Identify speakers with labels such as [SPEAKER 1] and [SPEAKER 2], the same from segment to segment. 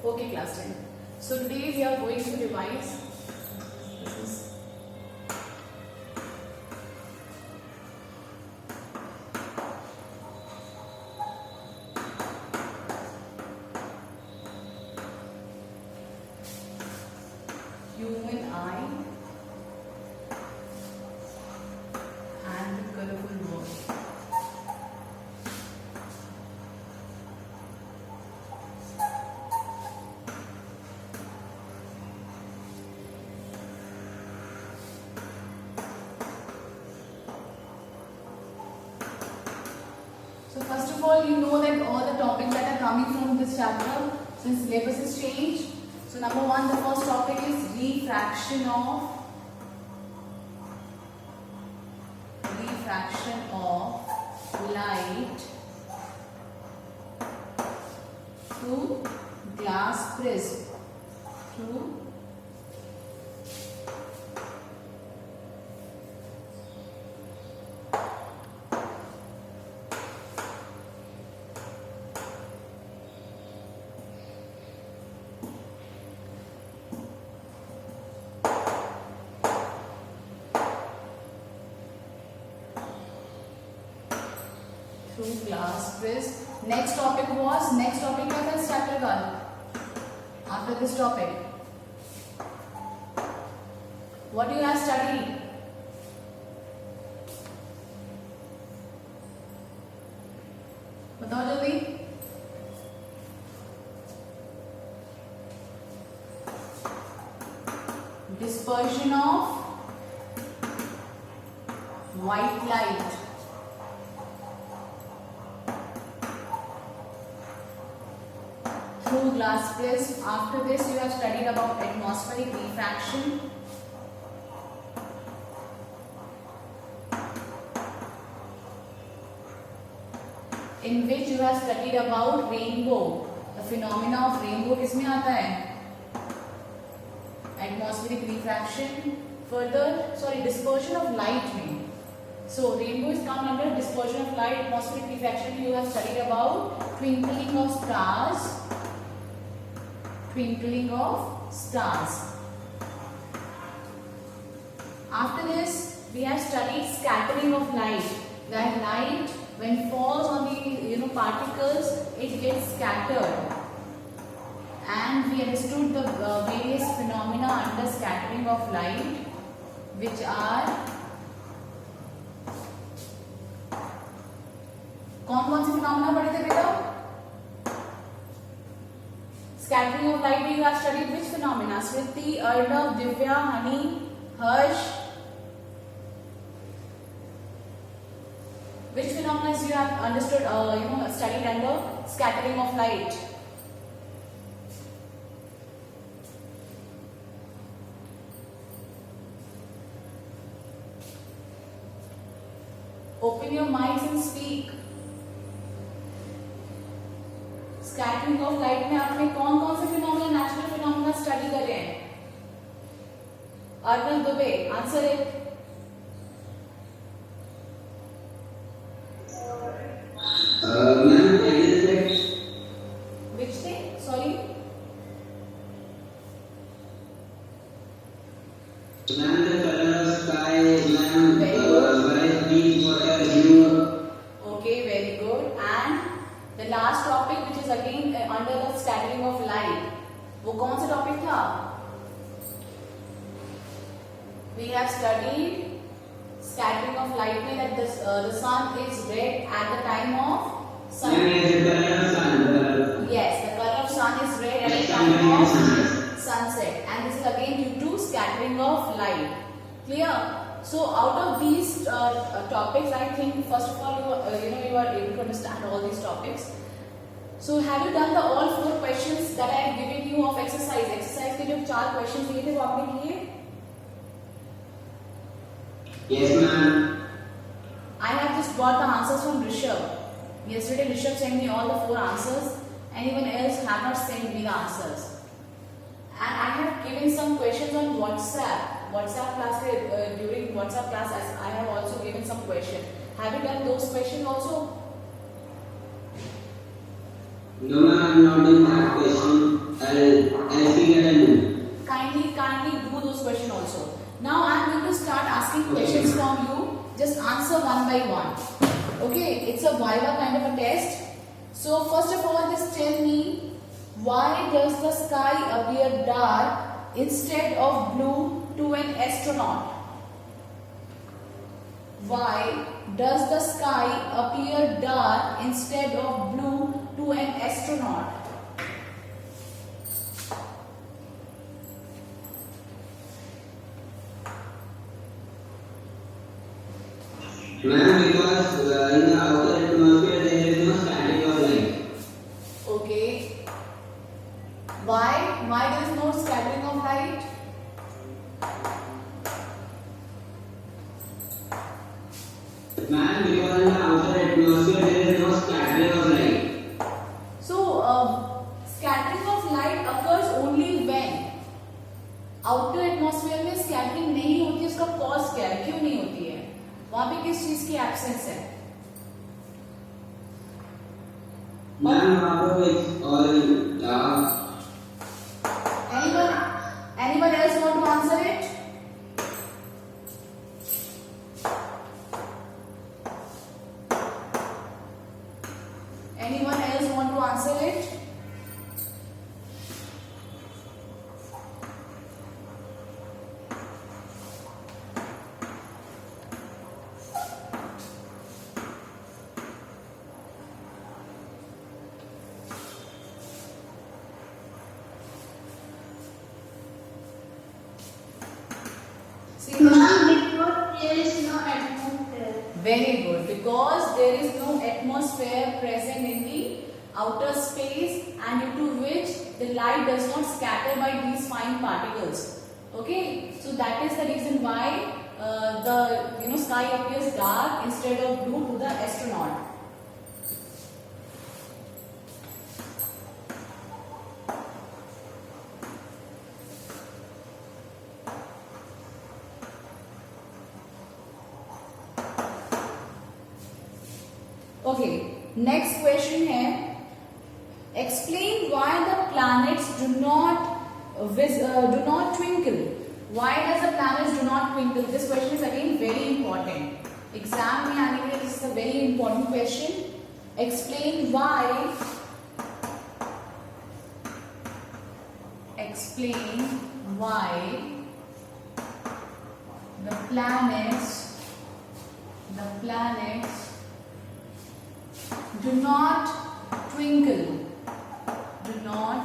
[SPEAKER 1] Okay, class 10. So today we are going to revise. This is human eye and the colorful world. So first of all, you know that all the topics that are coming from this chapter, since syllabus is changed. So number one, the first topic is refraction of light through glass prism. Through glass prism. Next topic क्या था इस chapter का? After this topic, what do you have studied? बताओ जल्दी. Dispersion of white light. Through glass prism. After this, you have studied about atmospheric refraction. In which you have studied about rainbow. The phenomena of rainbow किसमें आता है? Atmospheric refraction. Further, dispersion of light में. So rainbow is come under dispersion of light. Atmospheric refraction you have studied about twinkling of stars. After this, we have studied scattering of light. That light, when falls on the particles, it gets scattered. And we understood the various phenomena under scattering of light, which are कौन से phenomena पढ़े थे बेटा? Scattering of light, you have studied which phenomena? Smriti, Arnav, Divya, Hani, Harsh. Which phenomena you have understood? Studied under scattering of light. Open your mics and speak. Scattering of light में आपने कौन कौन से phenomena, natural phenomena study करे हैं? अर्नल Dubey, answer it. Which thing? Sorry.
[SPEAKER 2] Ma'am, the color sky, ma'am, bright green, water, blue.
[SPEAKER 1] Okay, very good. And the last topic, which is again under the scattering of light, वो कौन सा topic था? We have studied scattering of light में that the sun is red at the time of sun. Yes, the color of sun is red at the time of sunset, and this is again due to scattering of light. Clear? So out of these topics, I think first of all you are able to understand all these topics. So have you done the all 4 questions that I have given you of exercise? Exercise के जो 4 questions दिए थे वो आपने किए?
[SPEAKER 2] Yes, ma'am.
[SPEAKER 1] I have just got the answers from Rishabh. Yesterday Rishabh sent me all the 4 answers. Anyone else have not sent me the answers. And I have given some questions on WhatsApp. WhatsApp class during WhatsApp class I have also given some questions. Have you done those questions also?
[SPEAKER 2] No, ma'am, I'm not in that question. I I'll speak and I'll do.
[SPEAKER 1] Kindly do those questions also. Now I am going to start asking questions from you. Just answer one by one. Okay, it's a Viva kind of a test. So first of all, just tell me, why does the sky appear dark instead of blue to an astronaut? Why does the sky appear dark instead of blue to an astronaut?
[SPEAKER 2] Ma'am, because in the outer atmosphere there is no scattering of light.
[SPEAKER 1] Okay. Why? Why there is no scattering of light?
[SPEAKER 2] Ma'am, because in the outer atmosphere there is no scattering of light.
[SPEAKER 1] So, scattering of light occurs only when outer atmosphere में scattering नहीं होती, उसका cause क्या है, क्यों नहीं होती है, वहां पे किस चीज की absence है?
[SPEAKER 2] Ma'am, वहाँ पर it's all dark.
[SPEAKER 1] Anyone else want to answer it? Anyone else want to answer it? See,
[SPEAKER 3] Because there is no atmosphere.
[SPEAKER 1] very good. Because there is no atmosphere present in the outer space, and due to which the light does not scatter by these fine particles. Okay, so that is the reason why the sky appears dark instead of blue to the astronaut. Okay, next question है, explain why the planets do not twinkle. Why does the planets do not twinkle? This question is again very important. Exam में आने के लिए this is a very important question. Explain why. Explain why the planets do not twinkle. Do not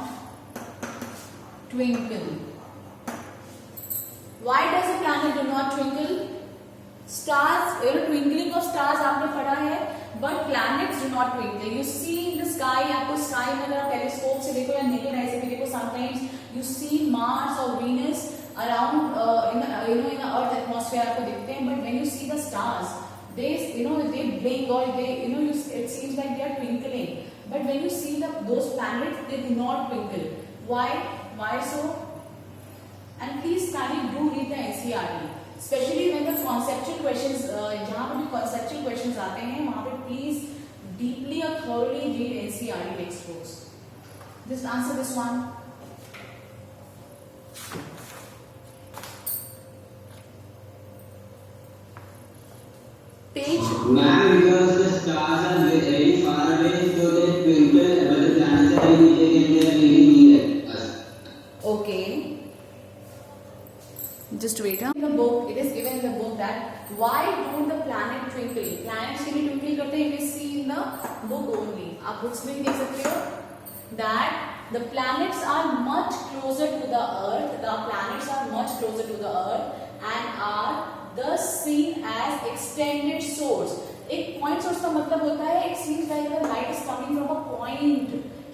[SPEAKER 1] twinkle. Why does a planet do not twinkle? Stars, twinkling of stars आपने पढ़ा है, but planets do not twinkle. You see in the sky, आपको sky में अगर आप telescope से देखो या naked eye से भी देखो, sometimes you see Mars or Venus around in the Earth atmosphere आपको दिखते हैं, but when you see the stars, they blink or it seems like they are twinkling. But when you see those planets, they do not twinkle. Why so? And please kindly do read the NCERT, especially when the conceptual questions, जहाँ पर भी conceptual questions आते हैं, वहाँ पे please deeply or thoroughly read NCERT textbooks. Just answer this one. Page.
[SPEAKER 2] Ma'am, because the stars are very far away, so they twinkle, but the planets are very big and they are really near us.
[SPEAKER 1] Okay. Just wait. In the book, it is given in the book that why don't the planet twinkle? Planets के लिए twinkle करते हैं. We see in the book only. आप books में देख सकते हो that the planets are much closer to the Earth. The planets are much closer to the Earth and are thus seen as extended source. एक point source का मतलब होता है it seems like the light is coming from a point.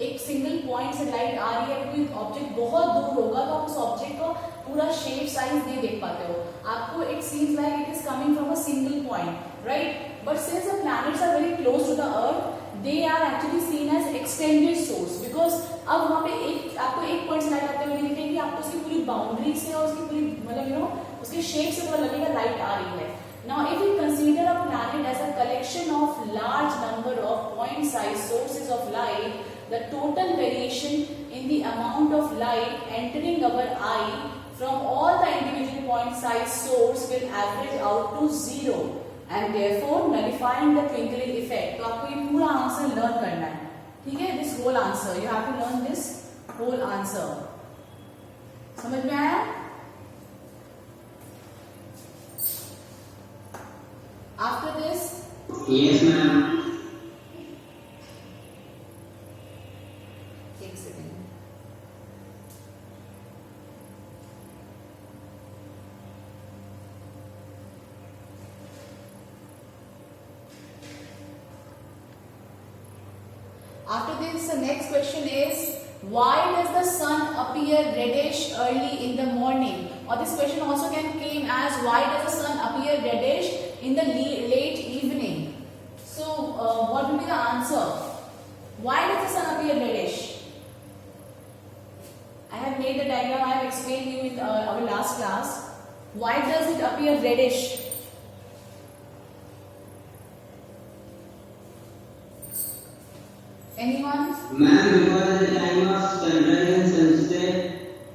[SPEAKER 1] एक single point से light आ रही है, कोई ऑब्जेक्ट बहुत दूर होगा तो आप उस ऑब्जेक्ट का पूरा शेप साइज नहीं देख पाते हो, आपको it seems like it is coming from a single point, right? But since the planets are very close to the earth, they are actually seen as extended source, because अब वहां पे आपको एक पॉइंट से लाइट आते हुए दिखेगी, आपको उसकी पूरी बाउंड्री से और उसकी पूरी मतलब उसके शेप से पता लगेगा लाइट आ रही है. Now, if we consider a planet as a collection of large number of point-sized sources of light, the total variation in the amount of light entering our eye from all the individual point size source will average out to 0 and therefore nullifying the twinkling effect. तो आपको ये पूरा answer learn करना है, ठीक है? This whole answer you have to learn this whole answer. समझ में आया? After this,
[SPEAKER 2] Yes, ma'am.
[SPEAKER 1] एक second. After this, the next question is, why does the sun appear reddish early in the morning? Or this question also can came as, why does the sun appear reddish in the late evening? So, what will be the answer? Why does the sun appear reddish? I have made the diagram. I have explained you in our last class. Why does it appear reddish? Anyone?
[SPEAKER 2] Ma'am, because at the time of sunrise and sunset,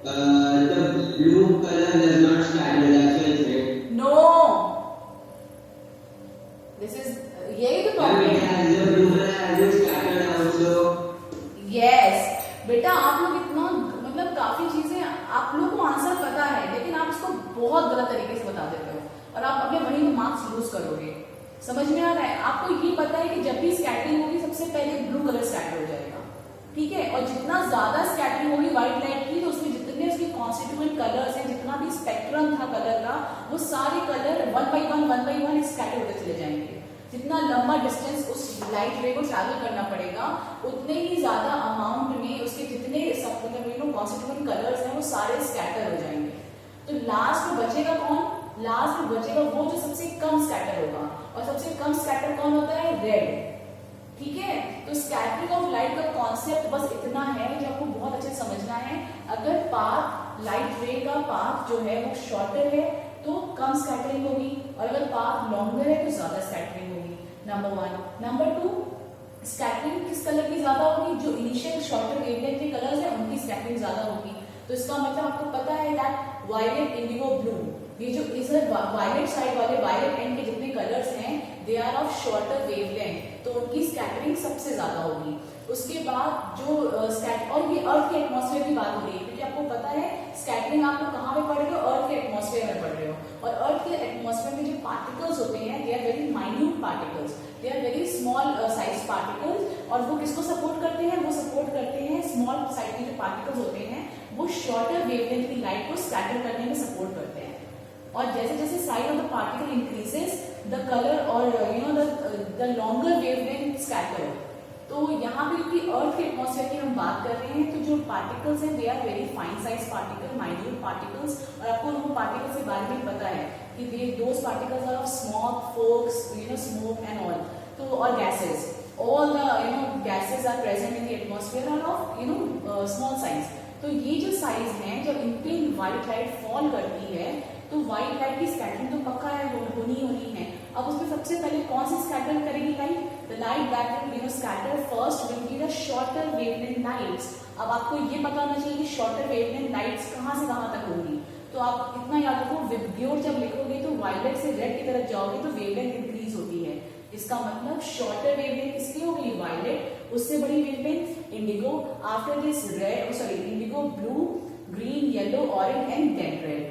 [SPEAKER 2] the blue color does not scatter. That's why it's red.
[SPEAKER 1] No. This is यही तो
[SPEAKER 2] Ma'am,
[SPEAKER 1] problem
[SPEAKER 2] it
[SPEAKER 1] है.
[SPEAKER 2] has the blue color has been scattered also.
[SPEAKER 1] Yes. बेटा आप लोग इतना मतलब काफी चीजें आप लोग को आंसर पता है, लेकिन आप इसको बहुत गलत तरीके से बता देते हो और आप अपने वहीं में मार्क्स लूज करोगे. समझ में आ रहा है? आपको ये पता है कि जब भी स्कैटरिंग होगी सबसे पहले ब्लू कलर स्कैटर हो जाएगा, ठीक है? और जितना ज्यादा स्कैटरिंग होगी व्हाइट लाइट की, तो उसमें जितने उसके कॉन्स्टिट्यूएंट कलर्स हैं, जितना भी स्पेक्ट्रम था कलर का, वो सारे colour one by one scatter होते चले जाएंगे. जितना लंबा डिस्टेंस उस लाइट रे को ट्रैवल करना पड़ेगा, उतने ही ज्यादा अमाउंट में उसके जितने कॉन्स्टिट्यूएंट कलर्स हैं वो सारे स्कैटर हो जाएंगे. तो लास्ट में बचेगा कौन? लास्ट में बचेगा वो जो सबसे कम स्कैटर होगा, और सबसे कम स्कैटर कौन होता है? रेड. ठीक है? तो स्कैटरिंग ऑफ लाइट का कॉन्सेप्ट बस इतना है जो आपको बहुत अच्छे से समझना है. अगर पाथ लाइट रे का पाथ जो है वो शॉर्टर है तो कम स्कैटरिंग होगी, और अगर पाथ लॉन्गर है तो ज्यादा स्कैटरिंग होगी. नंबर 1. नंबर 2, स्कैटरिंग किस कलर की ज्यादा होगी? जो इनिशियल शॉर्टर वेवलेंथ के कलर्स हैं उनकी स्कैटरिंग ज्यादा होगी. तो इसका मतलब आपको पता है दैट वायलेट, इंडिगो, ब्लू, ये जो इस वायलेट साइड वाले वायलेट एंड के जितने कलर्स हैं they are of shorter wavelength, तो उनकी स्कैटरिंग सबसे ज्यादा होगी. उसके बाद जो और ये अर्थ के एटमॉस्फेयर की बात हो रही है, क्योंकि आपको पता है स्कैटरिंग आप लोग कहाँ पे पढ़ रहे हो? अर्थ के एटमॉस्फेयर में पढ़ रहे हो. और अर्थ के एटमॉस्फेयर में जो पार्टिकल्स होते हैं they are very minute particles, they are very small size particles. और वो किसको सपोर्ट करते हैं? वो सपोर्ट करते हैं स्मॉल साइज के जो पार्टिकल्स होते हैं वो शॉर्टर वेवलेंथ की लाइट को स्कैटर करने में सपोर्ट करते हैं. और जैसे जैसे size of the particle increases the colour और द लॉन्गर वेवलेंथ स्कैटर. तो यहाँ पे क्योंकि अर्थ के एटमॉस्फेयर की हम बात कर रहे हैं, तो जो पार्टिकल्स हैं they are very fine size particle, minute particles. और आपको उनको पार्टिकल्स के बारे में पता है कि those particles are of smog, fogs, smoke and all. तो और gases, all the gases are present in the atmosphere are of small size. तो ये जो साइज हैं जब इन पे व्हाइट लाइट फॉल करती है तो व्हाइट लाइट की स्कैटरिंग तो पक्का है, वो होनी है. अब उसमें सबसे पहले कौन सी स्कैटर करेगी light? The light that will scatter first will be the shorter wavelength lights. अब आपको ये पता होना चाहिए कि शॉर्टर वेवलेंथ लाइट्स कहाँ से कहाँ तक होंगी. तो आप इतना याद रखो, विब्ग्योर जब लिखोगे तो वायलेट से रेड की तरफ जाओगे तो वेवलेंथ इंक्रीज होती है. इसका मतलब शॉर्टर वेवलेंथ किसकी हो गई? वायलेट. उससे बड़ी wavelength indigo. After this indigo, blue, green, yellow, orange and then red.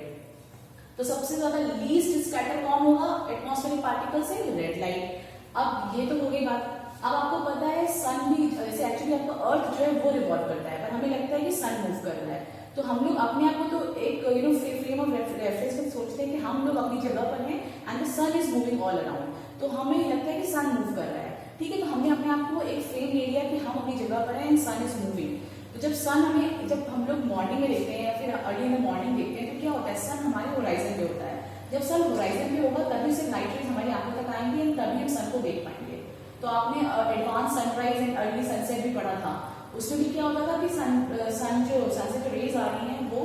[SPEAKER 1] तो सबसे ज्यादा लीस्ट स्कैटर कौन होगा एटमॉस्फेरिक पार्टिकल से? Red light. अब ये तो हो गई बात. अब आपको पता है सन भी, जैसे एक्चुअली आपका अर्थ जो है वो रिवॉल्व करता है, पर हमें लगता है कि सन मूव कर रहा है. तो हम लोग अपने आप को तो एक फ्रेम ऑफ रेफरेंस में सोचते हैं कि हम लोग अपनी जगह पर हैं and the sun is moving all around. तो हमें लगता है कि सन मूव कर रहा है, ठीक है. तो हमने अपने आप को एक फ्रेम ले लिया कि हम अपनी जगह पर हैं एंड सन इज मूविंग. तो जब हम लोग मॉर्निंग में देखते हैं या फिर अर्ली इन द मॉर्निंग देखते हैं तो क्या होता है? सन हमारे होराइजन पे होता है. जब सन होराइजन पे होगा तभी से लाइट रेज हमारी आंखों तक आएंगे एंड तभी हम सन को देख पाएंगे. तो आपने advance sunrise and early sunset भी पढ़ा था. उसमें भी क्या होता था कि सनसेट रेज आ रही हैं वो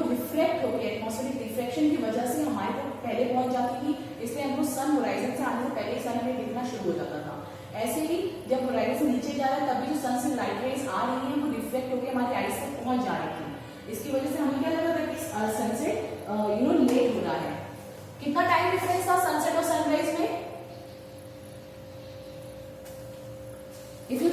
[SPEAKER 1] रिफ्लेक्ट होकर एटमॉस्फेरिक रिफ्लेक्शन की वजह से हमारे तक पहले पहुंच जाती थी. इसलिए हमको सन होराइजन से आने से पहले सन हमें दिखना शुरू हो जाता था. ऐसे ही जब होराइजन से नीचे जा रहा है तभी जो सन से लाइट रेज आ रही है वो रिफ्लेक्ट होकर हमारी आईज तक पहुंच जा रही थी। इसकी वजह से हमें क्या लगा था कि सनसेट लेट हो रहा है। कितना टाइम डिफरेंस था सनसेट और सनराइज में? If you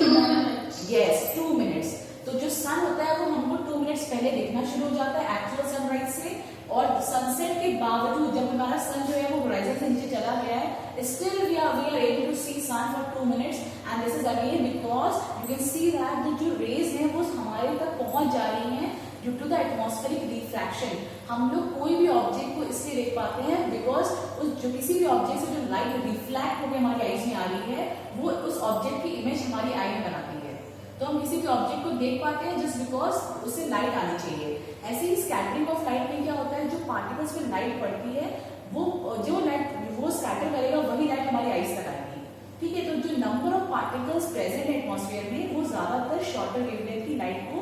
[SPEAKER 1] yes 2 minutes. तो जो सन होता है वो हमको 2 मिनट्स पहले दिखना शुरू हो जाता है एक्चुअल सनराइज से, और सनसेट के बावजूद जब हमारा सन जो है वो होराइजन से नीचे चला गया है, still we are able to see sun for 2 minutes, and this is again because you can see that जो रेज है वो हमारे तक पहुंच जा रही हैं due to the atmospheric refraction. हम लोग कोई भी ऑब्जेक्ट को इसलिए देख पाते हैं बिकॉज उस जो किसी भी ऑब्जेक्ट से जो लाइट रिफ्लैक्ट होकर हमारी आईज में आ रही है वो उस ऑब्जेक्ट की इमेज हमारी आई में बनाती है। तो हम किसी भी ऑब्जेक्ट को देख पाते हैं जस्ट बिकॉज उससे लाइट आनी चाहिए। ऐसे ही स्कैटरिंग ऑफ लाइट में क्या होता है, जो पार्टिकल्स पे लाइट पड़ती है वो लाइट वो स्कैटर करेगा, वही लाइट हमारी आईज तक आएगी। ठीक है, तो जो नंबर ऑफ पार्टिकल्स प्रेजेंट है एटमॉस्फेयर में वो ज्यादातर शॉर्टर वेवलेंथ की लाइट को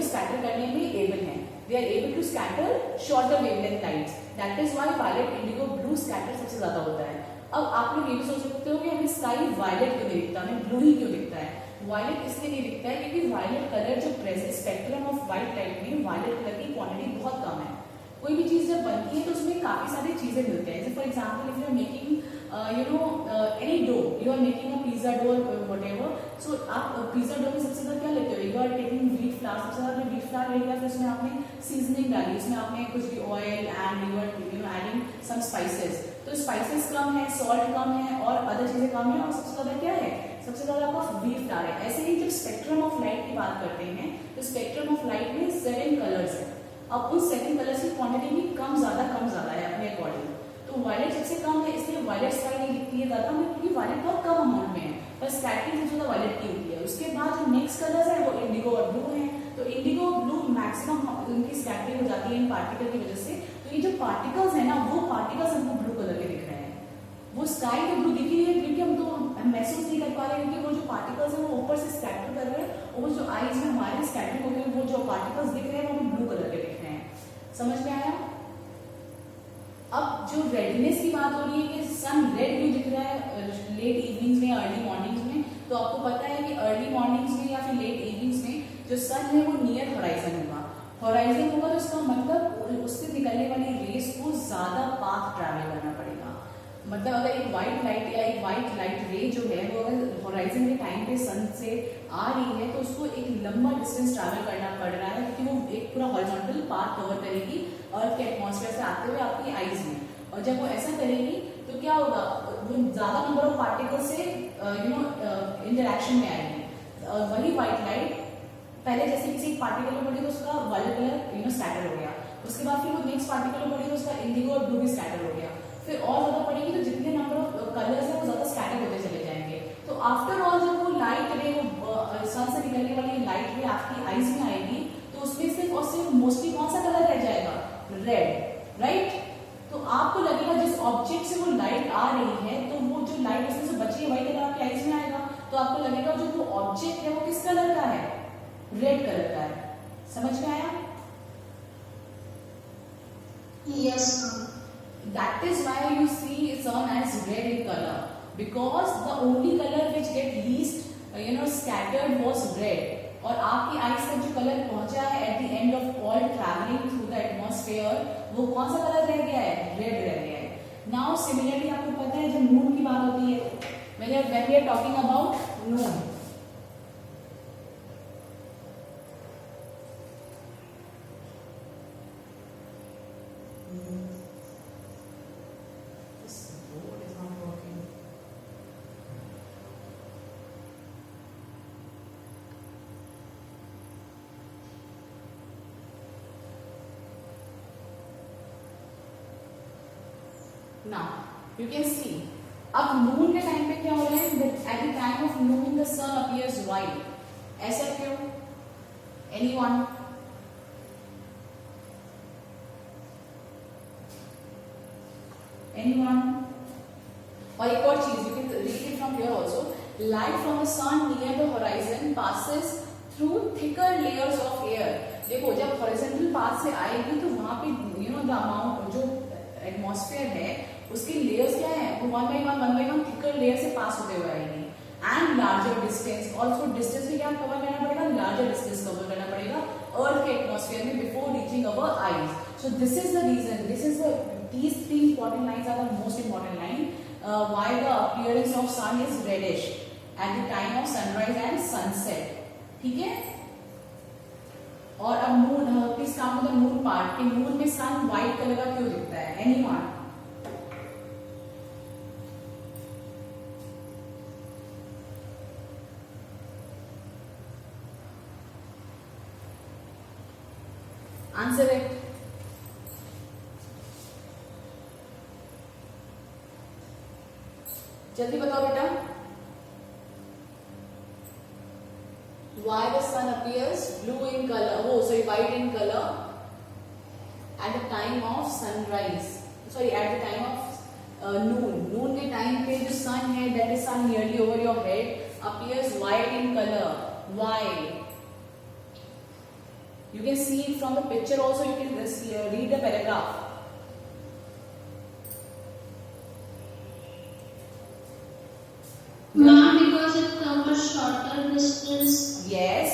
[SPEAKER 1] स्कैटर करने में एबल है। They are able to scatter shorter wavelength lights, that is why violet, indigo, blue scatter सबसे ज्यादा होता है। अब आप लोग ये भी सोच सकते हो कि हमें स्काई वायलेट क्यों नहीं दिखता, हमें ब्लू ही क्यों दिखता है? वायलेट इसलिए नहीं दिखता है क्योंकि वायलेट कलर जो present spectrum of white light में वायलेट कलर की क्वांटिटी बहुत कम है। कोई भी चीज जब बनती है तो उसमें काफी सारी चीजें मिलती हैं। जैसे for example if you are making any dough, you are making a pizza dough whatever, so आप पिज्जा डो में सबसे ज्यादा क्या लेते हो? You are taking wheat flour, सबसे ज्यादा व्हीट फ्लावर ले लिया, फिर उसमें आपने सीजनिंग डाली, उसमें आपने कुछ भी oil and you are adding some spices. तो स्पाइसेस कम है, सॉल्ट कम है और अदर चीजें कम है, और सबसे ज्यादा क्या है? सबसे ज्यादा आपका व्हीट फ्लावर है। ऐसे ही जब स्पेक्ट्रम ऑफ लाइट की बात करते हैं तो स्पेक्ट्रम ऑफ लाइट में 7 कलर्स है। अब उन 7 कलर्स की क्वांटिटी भी कम ज्यादा है अपने अकॉर्डिंग। तो वायलेट सबसे कम है, इसलिए वायलेट स्काई नहीं दिखती है ज्यादा, क्योंकि वायलेट बहुत कम अमाउंट में है, पर स्कैटरिंग सबसे ज्यादा वायलेट की होती है। उसके बाद जो नेक्स्ट कलर्स है वो इंडिगो और ब्लू है। तो इंडिगो और ब्लू मैक्सिमम उनकी स्कैटरिंग हो जाती है इन पार्टिकल की वजह से। तो ये जो पार्टिकल्स है ना, वो पार्टिकल्स हमको ब्लू कलर के दिख रहे हैं। वो स्काई तो ब्लू दिख रही है क्योंकि हम तो महसूस नहीं कर पा रहे हैं, क्योंकि वो जो पार्टिकल्स है वो ऊपर से स्कैटर कर रहे हैं, और वो जो आईज में हमारे स्कैटरिंग हो गई, वो जो पार्टिकल्स दिख रहे हैं वो ब्लू कलर के दिख रहे हैं। समझ में आया? अब जो रेडनेस की बात हो रही है कि सन रेड क्यों दिख रहा है लेट इवनिंग्स में, अर्ली मॉर्निंग्स में, तो आपको पता है कि अर्ली मॉर्निंग्स में या फिर लेट इवनिंग्स में जो सन है वो नियर होराइजन होगा। होराइजन होगा तो इसका मतलब उससे निकलने वाली रेस को ज्यादा पाथ ट्रैवल करना पड़ेगा। मतलब अगर एक व्हाइट लाइट या एक व्हाइट लाइट रे जो है वो अगर होराइजन के टाइम पे सन से आ रही है तो उसको एक लंबा डिस्टेंस ट्रैवल करना पड़ रहा है, क्योंकि वो एक पूरा हॉरिजॉन्टल पाथ कवर करेगी अर्थ के एटमॉस्फेयर से आते हुए आपकी आईज में। और जब वो ऐसा करेगी तो क्या होगा, वो ज्यादा नंबर ऑफ पार्टिकल से इंटरेक्शन में आएगी। वही व्हाइट लाइट पहले जैसे किसी पार्टिकल में पड़ी तो उसका वायलेट कलर स्कैटर हो गया, उसके बाद फिर वो नेक्स्ट पार्टिकल में पड़ी तो उसका इंडिगो और ब्लू भी स्कैटर हो गया, फिर और ज्यादा पड़ेगी तो जितने नंबर ऑफ कलर्स है वो ज्यादा स्कैटर होते चले जाएंगे। तो आफ्टर ऑल जब वो लाइट रे, वो सन से निकलने वाली लाइट रे आपकी आईज में आएगी तो उसमें सिर्फ और सिर्फ मोस्टली कौन सा कलर रह जाएगा? Red, right? तो आपको लगेगा जिस ऑब्जेक्ट से वो लाइट आ रही है तो वो जो लाइट उसमें से बची है वही कलर आपकी आईज में आएगा। तो आपको लगेगा जो वो ऑब्जेक्ट है वो किस कलर का है? रेड कलर का है। समझ में आया?
[SPEAKER 3] Yes,
[SPEAKER 1] That is why you see sun as red in color, because the only color which get least scattered was red. और आपकी आईज तक जो कलर पहुंचा है at the end of all travelling through the atmosphere, वो कौन सा colour रह गया है? रेड रह गया है। नाउ सिमिलरली आपको पता है जब मून की बात होती है, when we are talking about moon, now you can see अब मून के टाइम पे क्या हो रहा है? At the time of moon the sun appears white. ऐसा क्यों? एनीवन? और एक और चीज, you can read it from here also, light from the sun near the horizon passes through thicker layers of air. देखो जब हॉरिजॉन्टल पाथ से आएगी तो वहां पे द अमाउंट जो एटमॉस्फेयर है उसकी लेयर्स क्या है? वो one by one thicker layer से पास होते हुए आएंगी। एंड लार्जर डिस्टेंस, और उसको डिस्टेंस भी क्या कवर करना पड़ेगा, लार्जर डिस्टेंस कवर करना पड़ेगा अर्थ के एटमॉस्फेयर में before reaching our eyes. So this is the reason, this is the these three important lines are the most important line why the appearance of sun is reddish at the time of sunrise and sunset. ठीक है. और अब moon, please काम the moon part कि moon में सन white colour का क्यों दिखता है, एनी वन. Answer it. जल्दी बताओ बेटा. Why the sun appears blue in color, oh sorry white in color at the time of sunrise, sorry at the time of noon. Noon के time पे जो sun है, that is sun nearly over your head, appears white in color. Why? You can see it from the picture also, you can read the paragraph.
[SPEAKER 3] Ma'am, because it covers shorter distance.
[SPEAKER 1] Yes.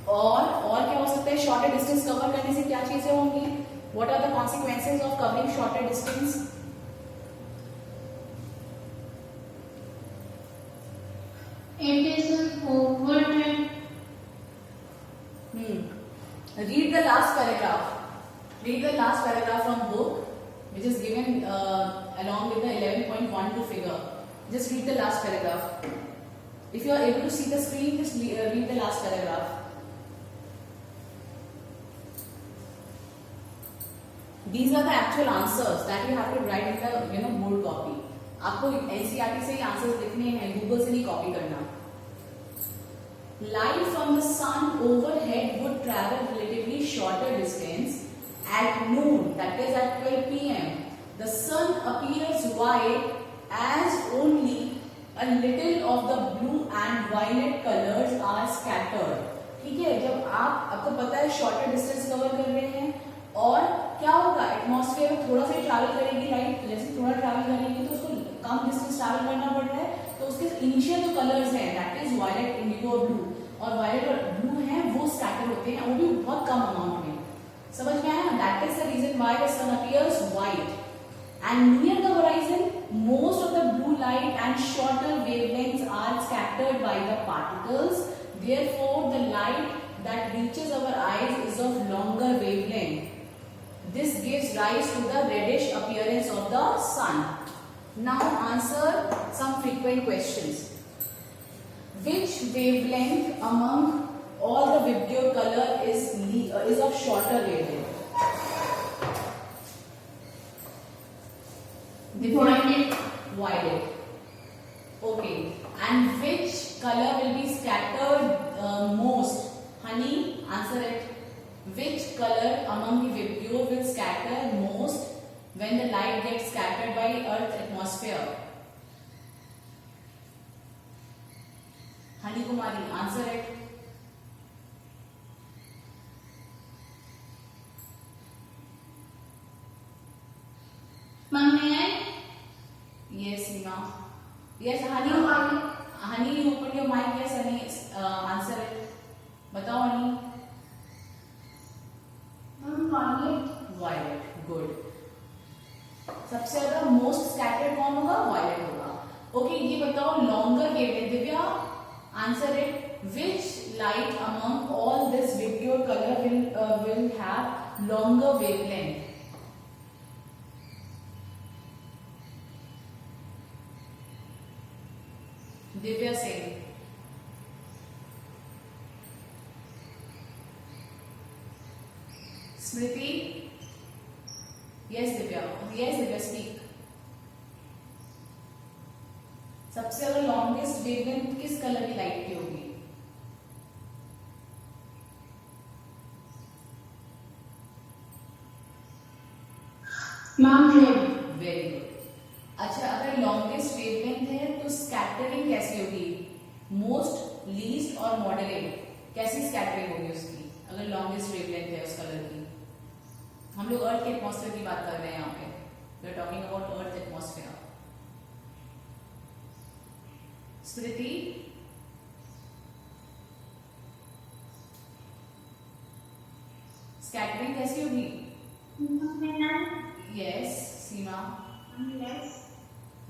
[SPEAKER 1] और क्या हो सकता है shorter distance cover करने से, क्या चीजें होंगी, what are the consequences of covering shorter distance.
[SPEAKER 3] It is an overhead.
[SPEAKER 1] Read the last paragraph. Read the last paragraph from book, which is given along with the 11.12 figure. Just read the last paragraph. If you are able to see the screen, just read the last paragraph. These are the actual answers that you have to write in the board copy. आपको NCERT से ही answers लिखने हैं, Google से नहीं copy करना. Light from the sun overhead would travel relatively shorter distance at noon, that is at 12 p.m. The sun appears white as only a little of the blue and violet colors are scattered. ठीक है, जब आपको पता है shorter distance cover कर रहे हैं और क्या होगा, एटमॉस्फेयर में थोड़ा सा ट्रैवल करेगी लाइट, जैसे थोड़ा ट्रैवल करेगी तो उसको कम डिस्टेंस ट्रैवल करना पड़ रहा है, तो उसके इनिशियल जो कलर्स हैं दैट इज वायलेट, इंडिगो और ब्लू, और वायलेट और ब्लू हैं वो स्कैटर होते हैं, वो भी बहुत कम अमाउंट में. समझ में आया? That is the reason why the sun appears white. And near the horizon, most of the blue light and shorter wavelengths are scattered by the particles. Therefore, the light that reaches our eyes is of longer wavelength. This gives rise to the reddish appearance of the sun. Now answer some frequent questions. Which wavelength among all the Vibgyor color is of shorter wavelength?
[SPEAKER 3] Violet.
[SPEAKER 1] Violet. Okay. And which color will be scattered most? Honey, answer it. Which color among the Vibgyor will scatter most when the light gets scattered by Earth's atmosphere? Honey Kumari, answer it.
[SPEAKER 3] Ma'am, may I?
[SPEAKER 1] Yes, Seema. Yes, Honey. Honey, you open your mic. Yes, Honey. Answer it. बताओ Honey.
[SPEAKER 3] Violet.
[SPEAKER 1] Violet. Good. सबसे ज्यादा most scattered कौन होगा? Violet होगा. Okay, ये बताओ longer wavelength. Divya, answer it. Which light among all this Vibgyor color will have longer wavelength? Divya Singh. Smriti. Yes Divya. Yes Divya, speak. सबसे ज्यादा लॉन्गेस्ट वेवलेंथ किस कलर की लाइट की होगी?
[SPEAKER 3] Ma'am, red.
[SPEAKER 1] Very good. अच्छा, अगर लॉन्गेस्ट वेवलेंथ है तो स्कैटरिंग कैसी होगी? मोस्ट, लीस्ट और मॉडरेट, कैसी स्कैटरिंग होगी उसकी अगर लॉन्गेस्ट वेवलेंथ है उस कलर की? हम लोग अर्थ के एटमॉस्फेयर की बात कर रहे हैं यहाँ पे. We are talking about earth atmosphere. Smriti, scattering कैसी होगी? Yes Seema,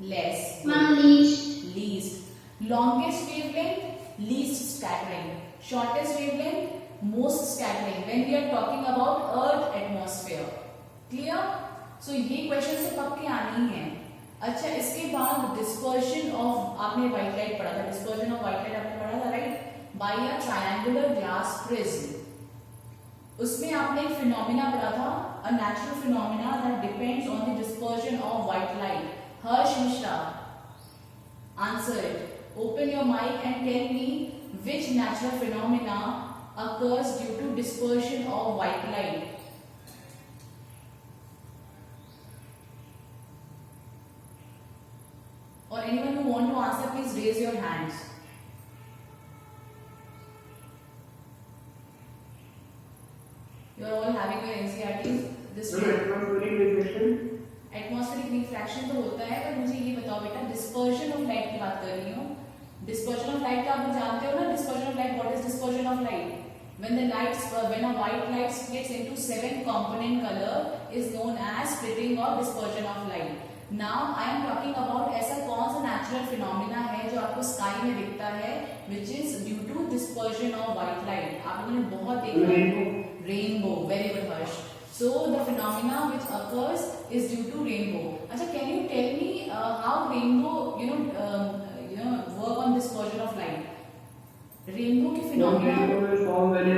[SPEAKER 1] less,
[SPEAKER 3] Ma'am, least.
[SPEAKER 1] Least, longest wavelength, least scattering, shortest wavelength, most scattering when we are talking about earth atmosphere. Clear? So ये क्वेश्चन तो पक्के आने ही है। अच्छा, इसके बाद डिस्पर्शन ऑफ, आपने व्हाइट लाइट पढ़ा था, डिस्पर्शन ऑफ व्हाइट लाइट आपने पढ़ा था right, by a triangular glass prism. उसमें आपने एक फिनोमिना पढ़ा था, a natural phenomena that depends on the dispersion of white light. Harsh Mishra, answer it. Open your mic and tell me which natural phenomena occurs due to dispersion of white light. Or anyone who want to answer, please raise your hands. You are all having your NCERTs this week. Atmospheric refraction तो होता है, पर मुझे ये बताओ बेटा, dispersion of light की बात कर रही हूँ। डिस्पर्शन ऑफ लाइट तो आप जानते हो ना, dispersion of light, what is dispersion of light? when a white light splits into 7 component color is known as splitting or dispersion of light. Now I am talking about ऐसा कौन सा natural phenomena है जो आपको sky में दिखता है which is due to dispersion of white light. आप लोगों ने बहुत देखा, rainbow, very good Harsh. So the phenomena which occurs is due to rainbow. Acha, can you tell me how rainbow work on dispersion of light? Rainbow की phenomena.
[SPEAKER 4] Rainbow will form when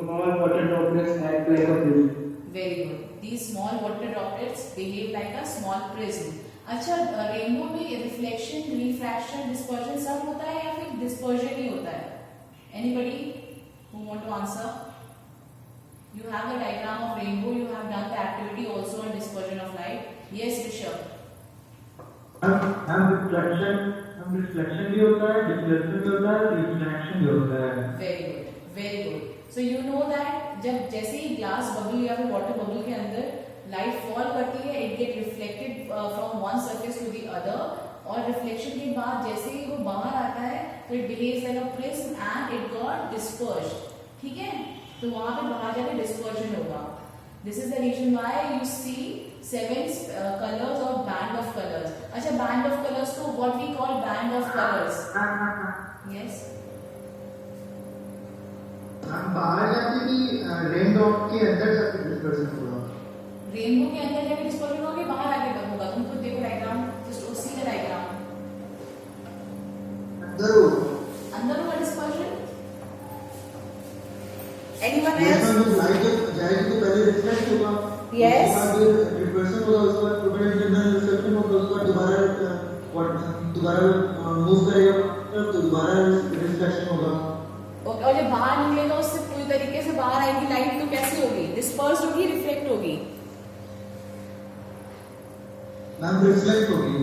[SPEAKER 4] small water droplets act like a prism.
[SPEAKER 1] Very good. These small water droplets behave like a small prism. अच्छा, rainbow में reflection, refraction, dispersion सब होता है या फिर dispersion ही होता है? Anybody who want to answer? You have the diagram of rainbow. You have done the activity also on dispersion of light. Yes, Rishabh.
[SPEAKER 4] हम रिफ्लेक्शन भी होता है, डिफ्लेक्शन भी होता है, रिफ्रैक्शन भी होता है.
[SPEAKER 1] Very good, very good. So you know that जब जैसे ही ग्लास बबल या फिर वाटर बबल के अंदर लाइट फॉल करती है, it get reflected from one surface to the other, और रिफ्लेक्शन के बाद जैसे ही वो बाहर आता है तो it behaves like a prism and it got dispersed. ठीक है, तो वहां पे बाहर जाके डिस्पर्शन होगा. This is the reason why you see 7 colours और बैंड ऑफ कलर्स. अच्छा, बैंड ऑफ कलर्स को what we call band of colours. Yes,
[SPEAKER 5] हम बाहर जाके भी रेनबो के अंदर जाके डिस्पर्शन होगा.
[SPEAKER 1] रेनबो के अंदर जाके डिस्पर्शन होगा, बाहर आके कब होगा? तुम खुद देखो diagram, just see the diagram. अंदर होगा डिस्पर्शन. Anyone else?
[SPEAKER 5] लाइट जब जाएगी तो पहले रिफ्लेक्ट होगा.
[SPEAKER 1] Yes.
[SPEAKER 5] उसके बाद डिस्पर्शन होगा, उसके बाद टोटल इंटरनल रिफ्लेक्शन होगा, उसके बाद दोबारा मूव करेगा तो दोबारा रिफ्लेक्शन होगा.
[SPEAKER 1] ओके, और जब बाहर निकलेगा उससे पूरी तरीके से बाहर आएगी लाइट तो कैसी होगी? डिस्पर्स होगी, रिफ्लेक्ट होगी?
[SPEAKER 5] मैम रिफ्लेक्ट होगी.